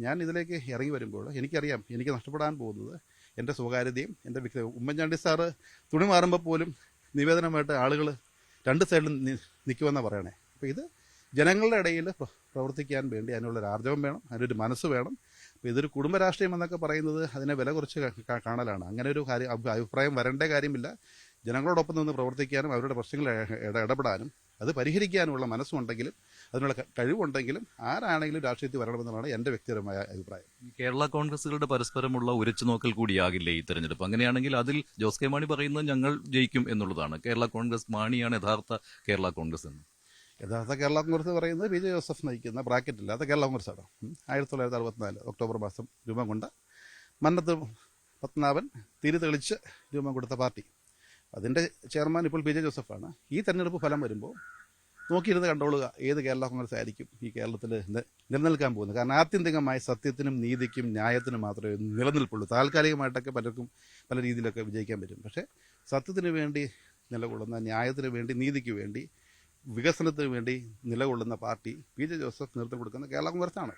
ഞാൻ ഇതിലേക്ക് ഇറങ്ങി വരുമ്പോൾ എനിക്കറിയാം എനിക്ക് നഷ്ടപ്പെടാൻ പോകുന്നത് എൻ്റെ സ്വകാര്യതയും എൻ്റെ വ്യക്തി. ഉമ്മൻചാണ്ടി സാറ് തുണി മാറുമ്പോൾ പോലും നിവേദനമായിട്ട് ആളുകൾ രണ്ട് സൈഡിലും നിൽക്കുമെന്നാണ് പറയണേ. അപ്പോൾ ഇത് ജനങ്ങളുടെ ഇടയിൽ പ്രവർത്തിക്കാൻ വേണ്ടി അതിനുള്ളൊരു ആർജവം വേണം, അതിനൊരു മനസ്സ് വേണം. അപ്പോൾ ഇതൊരു കുടുംബ രാഷ്ട്രീയം എന്നൊക്കെ പറയുന്നത് അതിനെ വില കുറച്ച് കാണലാണ്. അങ്ങനെ ഒരു കാര്യം അഭിപ്രായം വരേണ്ട കാര്യമില്ല. ജനങ്ങളോടൊപ്പം നിന്ന് പ്രവർത്തിക്കാനും അവരുടെ പ്രശ്നങ്ങൾ ഇടപെടാനും അത് പരിഹരിക്കാനുമുള്ള മനസ്സുണ്ടെങ്കിലും അതിനുള്ള കഴിവുണ്ടെങ്കിലും ആരാണെങ്കിലും രാഷ്ട്രീയത്തിൽ വരണമെന്നാണ് എൻ്റെ വ്യക്തിപരമായ അഭിപ്രായം. കേരള കോൺഗ്രസുകളുടെ പരസ്പരമുള്ള ഉരച്ചുനോക്കൽ കൂടിയാകില്ലേ ഈ തെരഞ്ഞെടുപ്പ്? അങ്ങനെയാണെങ്കിൽ അതിൽ ജോസ് കെ മാണി പറയുന്നത് ഞങ്ങൾ ജയിക്കും എന്നുള്ളതാണ്. കേരള കോൺഗ്രസ് മാണിയാണ് യഥാർത്ഥ കേരള കോൺഗ്രസ് എന്ന്. യഥാർത്ഥ കേരള കോൺഗ്രസ് പറയുന്നത് പി ജെ ജോസഫ് നയിക്കുന്ന ബ്രാക്കറ്റില്ലാത്ത കേരള കോൺഗ്രസ്സാണ്. 1964 ഒക്ടോബർ മാസം രൂപം കൊണ്ട മന്നത്ത് പത്മനാഭൻ തിരി തെളിച്ച് രൂപം കൊടുത്ത പാർട്ടി. അതിൻ്റെ ചെയർമാൻ ഇപ്പോൾ പി ജെ ജോസഫാണ്. ഈ തെരഞ്ഞെടുപ്പ് ഫലം വരുമ്പോൾ നോക്കിയിരുന്ന് കണ്ടോളുക ഏത് കേരള കോൺഗ്രസ് ആയിരിക്കും ഈ കേരളത്തിൽ നിലനിൽക്കാൻ പോകുന്നത്. കാരണം ആത്യന്തികമായി സത്യത്തിനും നീതിക്കും ന്യായത്തിനും മാത്രമേ നിലനിൽപ്പുള്ളൂ. താൽക്കാലികമായിട്ടൊക്കെ പലർക്കും പല രീതിയിലൊക്കെ വിജയിക്കാൻ പറ്റും. പക്ഷേ സത്യത്തിന് വേണ്ടി നിലകൊള്ളുന്ന, ന്യായത്തിന് വേണ്ടി, നീതിക്ക് വേണ്ടി, വികസനത്തിന് വേണ്ടി നിലകൊള്ളുന്ന പാർട്ടി പി ജെ ജോസഫ് നേതൃത്വം കൊടുക്കുന്ന കേരള കോൺഗ്രസ്സാണ്.